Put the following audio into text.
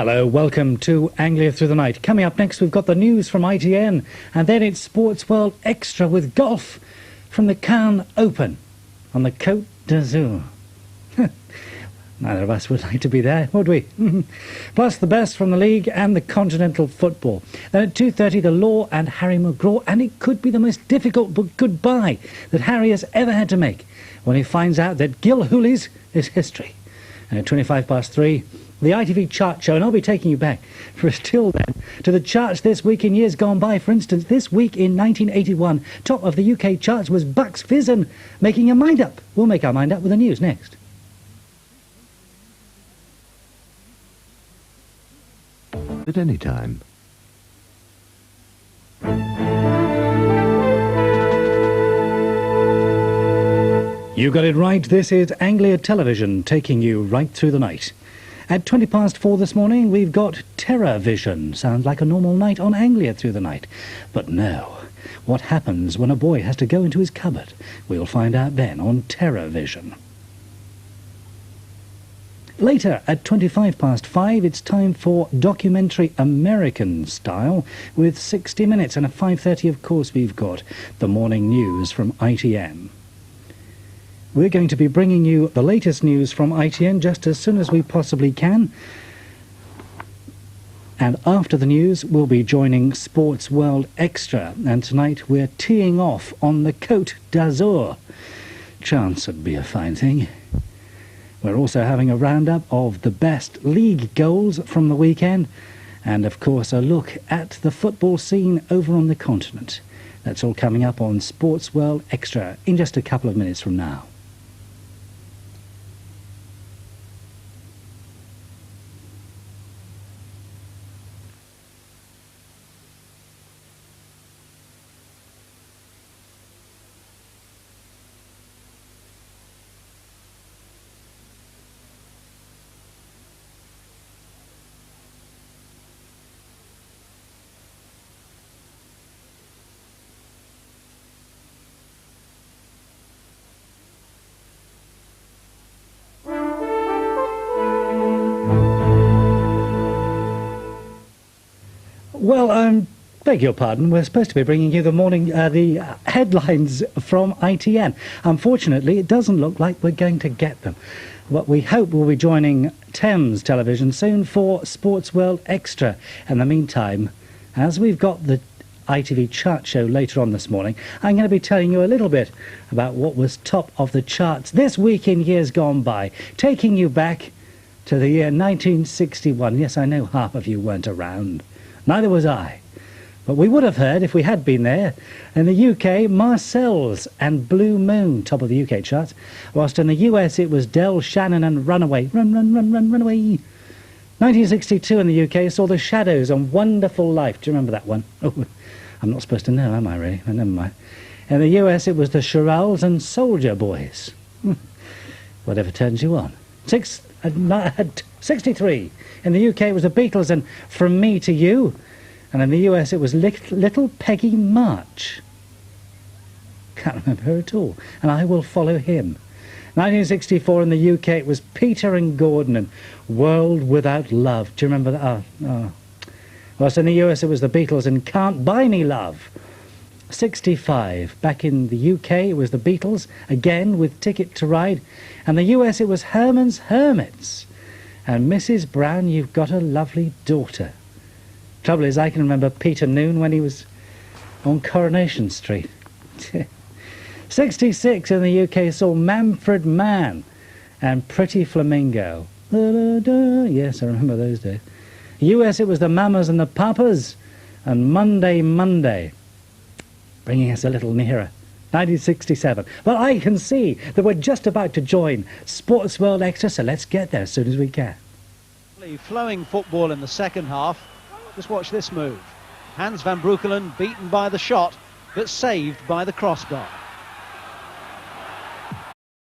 Hello, welcome to Anglia Through the Night. Coming up next, we've got the news from ITN, and then it's Sportsworld Extra with golf from the Cannes Open on the Côte d'Azur. Neither of us would like to be there, would we? Plus the best from the league and the continental football. Then at 2:30, the Law and Harry McGraw, and it could be the most difficult goodbye that Harry has ever had to make when he finds out that Gil Hooley's is history. And at 3:25, the ITV chart show, and I'll be taking you back for till then to the charts this week in years gone by. For instance, this week in 1981, top of the UK charts was Bucks Fizz and Making Your Mind Up. We'll make our mind up with the news next. At any time. You got it right. This is Anglia Television taking you right through the night. At 4:20 this morning, we've got Terror Vision. Sounds like a normal night on Anglia Through the Night. But no. What happens when a boy has to go into his cupboard? We'll find out then on Terror Vision. Later, at 5:25, it's time for Documentary American Style with 60 Minutes. And at 5:30, of course, we've got the morning news from ITN. We're going to be bringing you the latest news from ITN just as soon as we possibly can. And after the news, we'll be joining Sportsworld Extra. And tonight, we're teeing off on the Côte d'Azur. Chance would be a fine thing. We're also having a roundup of the best league goals from the weekend. And, of course, a look at the football scene over on the continent. That's all coming up on Sportsworld Extra in just a couple of minutes from now. Well, beg your pardon, we're supposed to be bringing you the headlines from ITN. Unfortunately, it doesn't look like we're going to get them. But we hope we'll be joining Thames Television soon for Sportsworld Extra. In the meantime, as we've got the ITV chart show later on this morning, I'm going to be telling you a little bit about what was top of the charts this week in years gone by, taking you back to the year 1961. Yes, I know half of you weren't around. Neither was I. But we would have heard, if we had been there, in the UK, Marcel's and Blue Moon, top of the UK charts, whilst in the US it was Del Shannon and Runaway. Run, run, run, run, run away. 1962 in the UK saw The Shadows and Wonderful Life. Do you remember that one? Oh, I'm not supposed to know, am I, really? But never mind. In the US it was the Chorales and Soldier Boys. Whatever turns you on. 63. In the UK it was the Beatles and From Me to You. And in the US it was Little Peggy March. Can't remember her at all. And I Will Follow Him. 1964 in the UK it was Peter and Gordon and World Without Love. Do you remember that? Oh. Whilst in the US it was the Beatles and Can't Buy Me Love. 65. Back in the UK it was the Beatles, again with Ticket to Ride. And the US it was Herman's Hermits. And Mrs. Brown, You've Got a Lovely Daughter. Trouble is, I can remember Peter Noon when he was on Coronation Street. 66 in the UK saw Manfred Mann and Pretty Flamingo. Da, da, da. Yes, I remember those days. US it was the Mamas and the Papas and Monday Monday, bringing us a little nearer. 1967. Well, I can see that we're just about to join Sportsworld Extra, so let's get there as soon as we can. Flowing football in the second half. Just watch this move. Hans van Breukelen beaten by the shot, but saved by the crossbar.